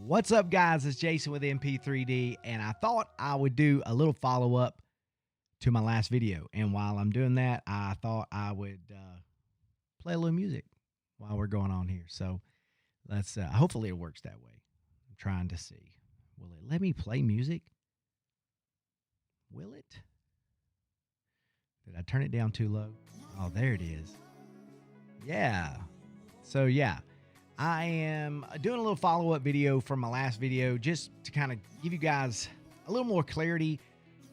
What's up, guys? It's Jason with MP3D, and I thought I would do a little follow-up to my last video. And while I'm doing that, I thought I would play a little music while we're going on here. So let's, hopefully it works that way. I'm trying to see. Will it let me play music? Will it? Did I turn it down too low? Oh, there it is. Yeah. So, yeah. I am doing a little follow-up video from my last video just to kind of give you guys a little more clarity.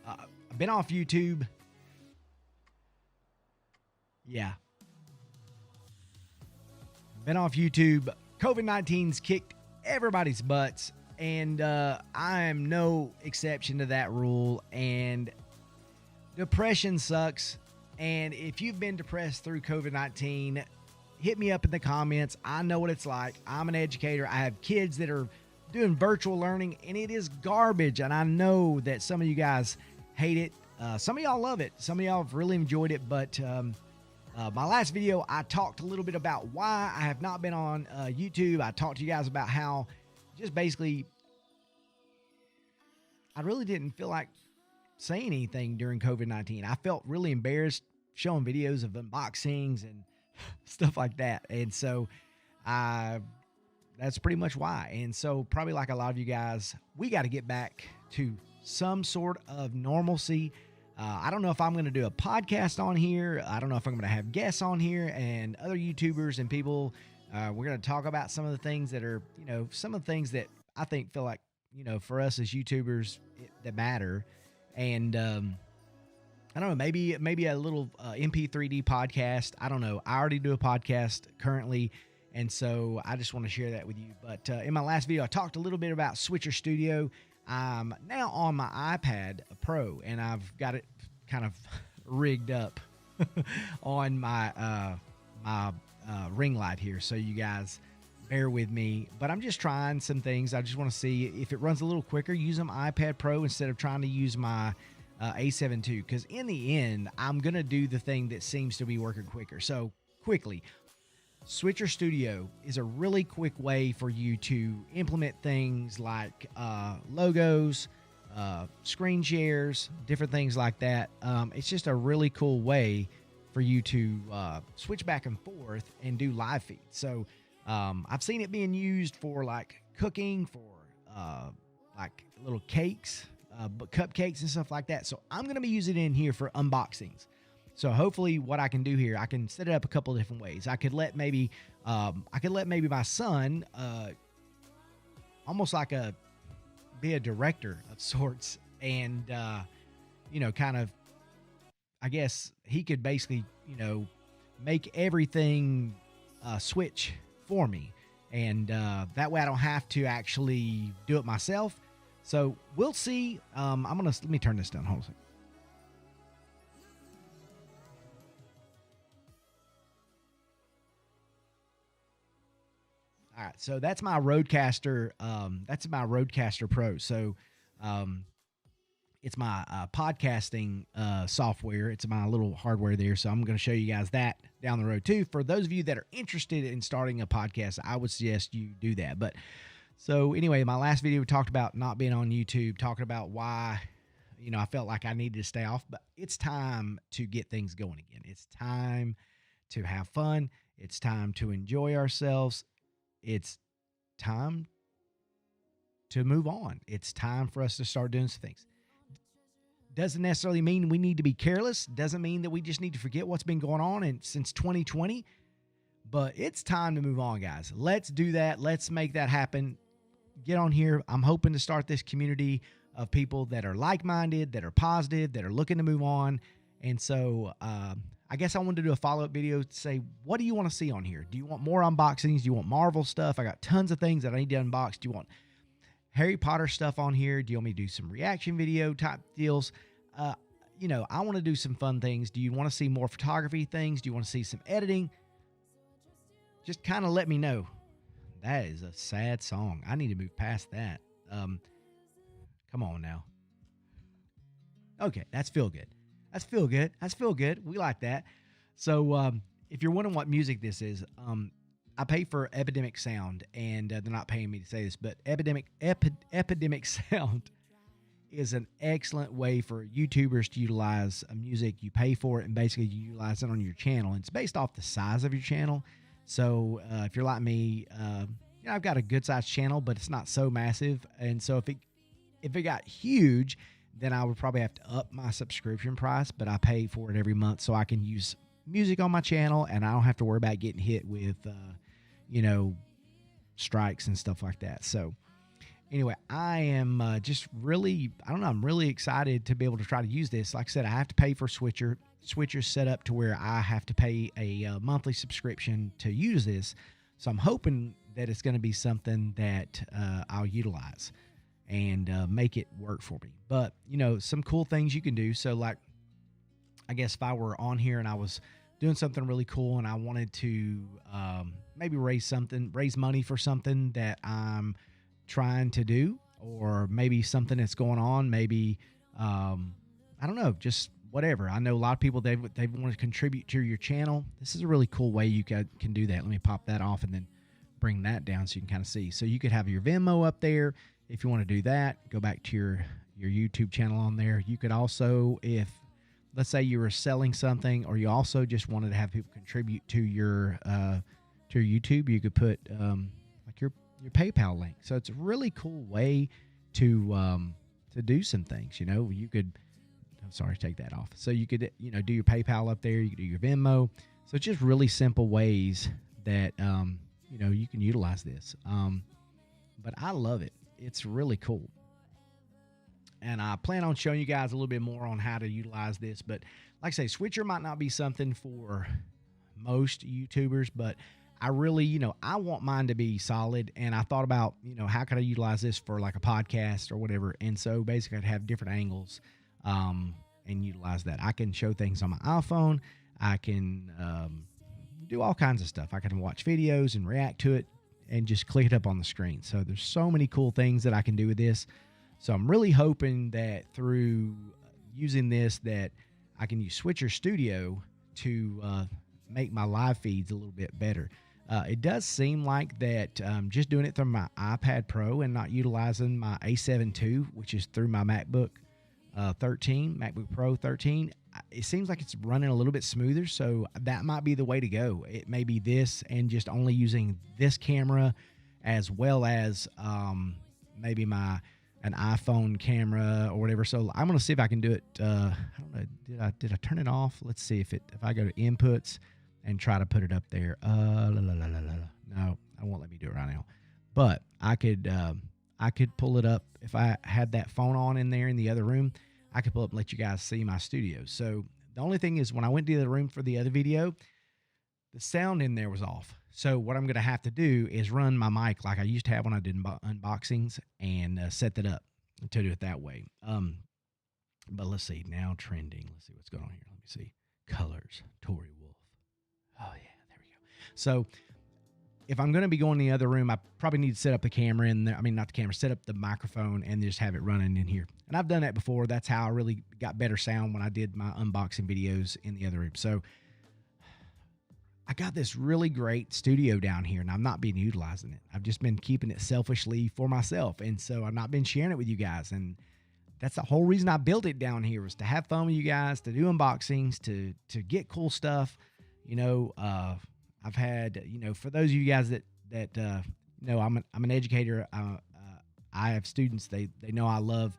I've been off YouTube. Yeah. Been off YouTube. COVID-19's kicked everybody's butts, and I am no exception to that rule. And depression sucks. And if you've been depressed through COVID-19, hit me up in the comments. I know what it's like. I'm an educator. I have kids that are doing virtual learning, and it is garbage. And I know that some of you guys hate it. Some of y'all love it. Some of y'all have really enjoyed it. But my last video, I talked a little bit about why I have not been on YouTube. I talked to you guys about how just basically I really didn't feel like saying anything during COVID-19. I felt really embarrassed showing videos of unboxings and stuff like that. And so that's pretty much why. And so probably like a lot of you guys, we got to get back to some sort of normalcy. I don't know if I'm going to do a podcast on here. I don't know if I'm going to have guests on here and other YouTubers and people. We're going to talk about some of the things that are, some of the things that I think feel like, for us as YouTubers that matter. And, I don't know, maybe a little MP3D podcast. I don't know. I already do a podcast currently, and so I just want to share that with you. But in my last video, I talked a little bit about Switcher Studio. I'm now on my iPad Pro, and I've got it kind of rigged up on my ring light here. So you guys bear with me. But I'm just trying some things. I just want to see if it runs a little quicker using my iPad Pro instead of trying to use my A7 II, because in the end, I'm going to do the thing that seems to be working quicker. So quickly, Switcher Studio is a really quick way for you to implement things like logos, screen shares, different things like that. It's just a really cool way for you to switch back and forth and do live feeds. So I've seen it being used for like cooking, for like little cakes, cupcakes and stuff like that. So I'm going to be using it in here for unboxings. So hopefully what I can do here, I can set it up a couple of different ways. I could let maybe my son, almost like be a director of sorts. And, kind of, I guess he could basically, make everything, switch for me. And, that way I don't have to actually do it myself. So we'll see. Let me turn this down. Hold on a second. All right. So that's my Rodecaster. That's my Rodecaster Pro. So, it's my podcasting software. It's my little hardware there. So I'm going to show you guys that down the road too. For those of you that are interested in starting a podcast, I would suggest you do that. But so anyway, my last video, we talked about not being on YouTube, talking about why, I felt like I needed to stay off, but it's time to get things going again. It's time to have fun. It's time to enjoy ourselves. It's time to move on. It's time for us to start doing some things. Doesn't necessarily mean we need to be careless. Doesn't mean that we just need to forget what's been going on since 2020, but it's time to move on, guys. Let's do that. Let's make that happen. Get on here. I'm hoping to start this community of people that are like-minded, that are positive, that are looking to move on. And so I guess I wanted to do a follow-up video to say, what do you want to see on here? Do you want more unboxings? Do you want Marvel stuff? I got tons of things that I need to unbox. Do you want Harry Potter stuff on here? Do you want me to do some reaction video type deals? I want to do some fun things. Do you want to see more photography things? Do you want to see some editing? Just kind of let me know. That is a sad song. I need to move past that. Come on now. Okay, that's feel good. That's feel good. That's feel good. We like that. So if you're wondering what music this is, I pay for Epidemic Sound, and they're not paying me to say this, but Epidemic Sound is an excellent way for YouTubers to utilize music. You pay for it, and basically you utilize it on your channel. It's based off the size of your channel. So if you're like me, I've got a good sized channel, but it's not so massive. And so if it got huge, then I would probably have to up my subscription price. But I pay for it every month so I can use music on my channel, and I don't have to worry about getting hit with, strikes and stuff like that. So anyway, I am just really, I don't know, I'm really excited to be able to try to use this. Like I said, I have to pay for Switcher. Switcher's set up to where I have to pay a monthly subscription to use this. So I'm hoping that it's going to be something that I'll utilize and make it work for me. But, some cool things you can do. So, like, I guess if I were on here and I was doing something really cool and I wanted to maybe raise money for something that I'm trying to do, or maybe something that's going on, maybe I don't know, just whatever. I know a lot of people, they want to contribute to your channel. This is a really cool way you can do that. Let me pop that off and then bring that down so you can kind of see. So you could have your Venmo up there if you want to do that. Go back to your YouTube channel on there. You could also, if let's say you were selling something, or you also just wanted to have people contribute to your YouTube, you could put like your PayPal link. So it's a really cool way to do some things. You could, I'm sorry, take that off. So you could, do your PayPal up there. You could do your Venmo. So it's just really simple ways that, you can utilize this. But I love it. It's really cool. And I plan on showing you guys a little bit more on how to utilize this. But like I say, Switcher might not be something for most YouTubers, but I really, I want mine to be solid. And I thought about, how could I utilize this for like a podcast or whatever. And so basically I'd have different angles and utilize that. I can show things on my iPhone. I can do all kinds of stuff. I can watch videos and react to it and just click it up on the screen. So there's so many cool things that I can do with this. So I'm really hoping that through using this, that I can use Switcher Studio to make my live feeds a little bit better. It does seem like that just doing it through my iPad Pro and not utilizing my A7 II, which is through my MacBook Pro 13, it seems like it's running a little bit smoother. So that might be the way to go. It may be this and just only using this camera, as well as maybe an iPhone camera or whatever. So I'm going to see if I can do it. I don't know. Did I turn it off? Let's see if I go to inputs and try to put it up there. No, I won't let me do it right now. But I could pull it up if I had that phone on in there in the other room. I could pull up and let you guys see my studio. So the only thing is, when I went to the other room for the other video, the sound in there was off. So what I'm going to have to do is run my mic like I used to have when I did unboxings, and set that up to do it that way. But let's see, now trending. Let's see what's going on here. Let me see. Colors, Tory Wolf. Oh yeah, there we go. So if I'm going to be going in the other room, I probably need to set up the camera in there. I mean, not the camera, set up the microphone and just have it running in here. And I've done that before. That's how I really got better sound when I did my unboxing videos in the other room. So I got this really great studio down here, and I've not been utilizing it. I've just been keeping it selfishly for myself. And so I've not been sharing it with you guys. And that's the whole reason I built it down here, was to have fun with you guys, to do unboxings, to get cool stuff. I've had, for those of you guys that I'm an educator. I have students, they know I love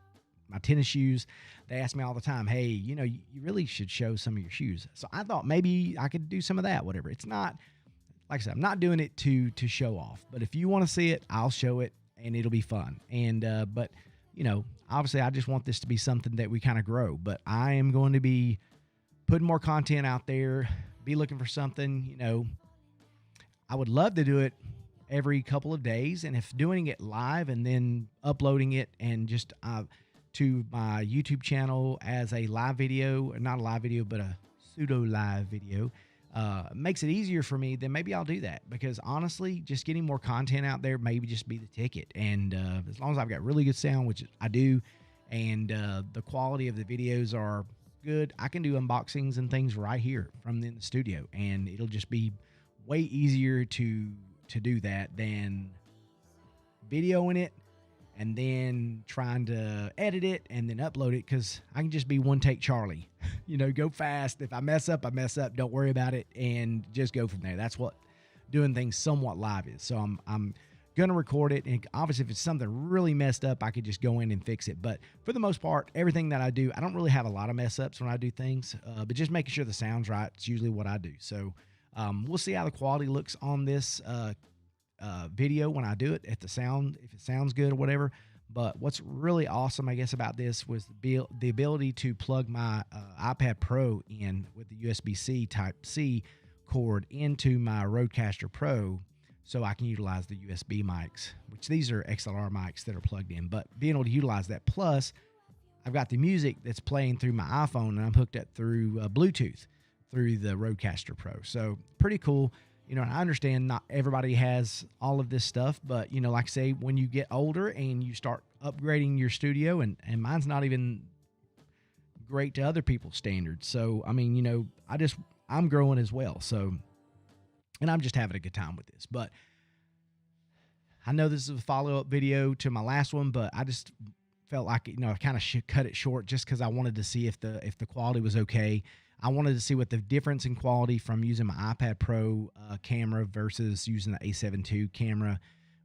my tennis shoes. They ask me all the time, hey, you really should show some of your shoes. So I thought maybe I could do some of that, whatever. It's not, like I said, I'm not doing it to show off, but if you want to see it, I'll show it and it'll be fun. And, but obviously I just want this to be something that we kind of grow, but I am going to be putting more content out there, be looking for something, I would love to do it every couple of days. And if doing it live and then uploading it and just, to my YouTube channel as a live video, not a live video, but a pseudo live video, makes it easier for me, then maybe I'll do that. Because honestly, just getting more content out there maybe just be the ticket. And as long as I've got really good sound, which I do, and the quality of the videos are good, I can do unboxings and things right here from in the studio, and it'll just be way easier to do that than videoing it and then trying to edit it and then upload it, because I can just be one take Charlie. Go fast. If I mess up, I mess up. Don't worry about it, and just go from there. That's what doing things somewhat live is. So I'm gonna record it, and obviously if it's something really messed up, I could just go in and fix it. But for the most part, everything that I do, I don't really have a lot of mess ups when I do things, but just making sure the sound's right is usually what I do. So we'll see how the quality looks on this video when I do it, if it sounds good or whatever. But what's really awesome, I guess, about this was the ability to plug my iPad Pro in with the USB-C Type-C cord into my Rodecaster Pro, so I can utilize the USB mics, which these are XLR mics that are plugged in. But being able to utilize that, plus I've got the music that's playing through my iPhone, and I'm hooked up through Bluetooth through the Rodecaster Pro. So pretty cool. I understand not everybody has all of this stuff, but, like I say, when you get older and you start upgrading your studio, and mine's not even great to other people's standards. So, I mean, I'm growing as well. So, and I'm just having a good time with this. But I know this is a follow-up video to my last one, but I just felt like, I kind of should cut it short just because I wanted to see if the quality was okay. I wanted to see what the difference in quality from using my iPad Pro camera versus using the A7 II camera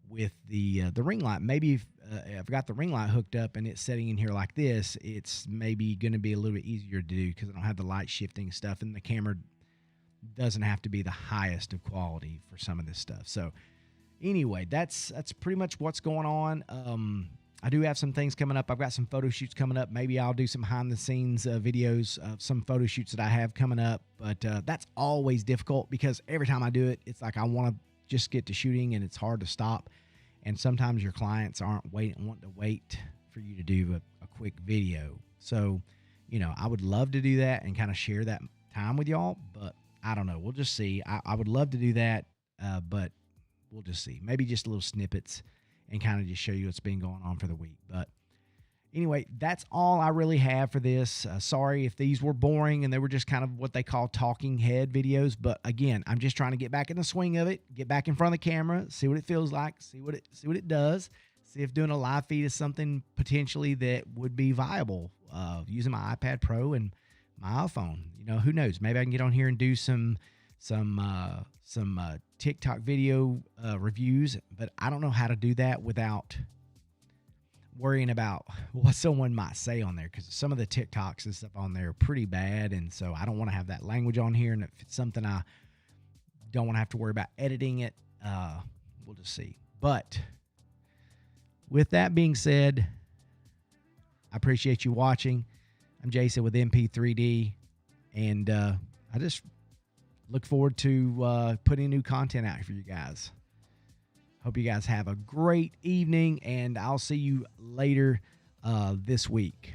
with the ring light. Maybe if I've got the ring light hooked up and it's setting in here like this, it's maybe going to be a little bit easier to do because I don't have the light shifting stuff, and the camera doesn't have to be the highest of quality for some of this stuff. So anyway, that's pretty much what's going on. I do have some things coming up. I've got some photo shoots coming up. Maybe I'll do some behind-the-scenes videos of some photo shoots that I have coming up. But that's always difficult because every time I do it, it's like I want to just get to shooting, and it's hard to stop. And sometimes your clients aren't wanting to wait for you to do a quick video. So, I would love to do that and kind of share that time with y'all. But I don't know. We'll just see. I would love to do that, but we'll just see. Maybe just little snippets and kind of just show you what's been going on for the week. But anyway, that's all I really have for this. Sorry if these were boring and they were just kind of what they call talking head videos. But again, I'm just trying to get back in the swing of it, get back in front of the camera, see what it feels like, see what it does, see if doing a live feed is something potentially that would be viable using my iPad Pro and my iPhone. Who knows? Maybe I can get on here and do some TikTok video reviews, but I don't know how to do that without worrying about what someone might say on there, because some of the TikToks and stuff on there are pretty bad, and so I don't want to have that language on here. And if it's something I don't want to have to worry about editing it, we'll just see. But with that being said, I appreciate you watching. I'm Jason with MP3D, and I just look forward to putting new content out for you guys. Hope you guys have a great evening, and I'll see you later this week.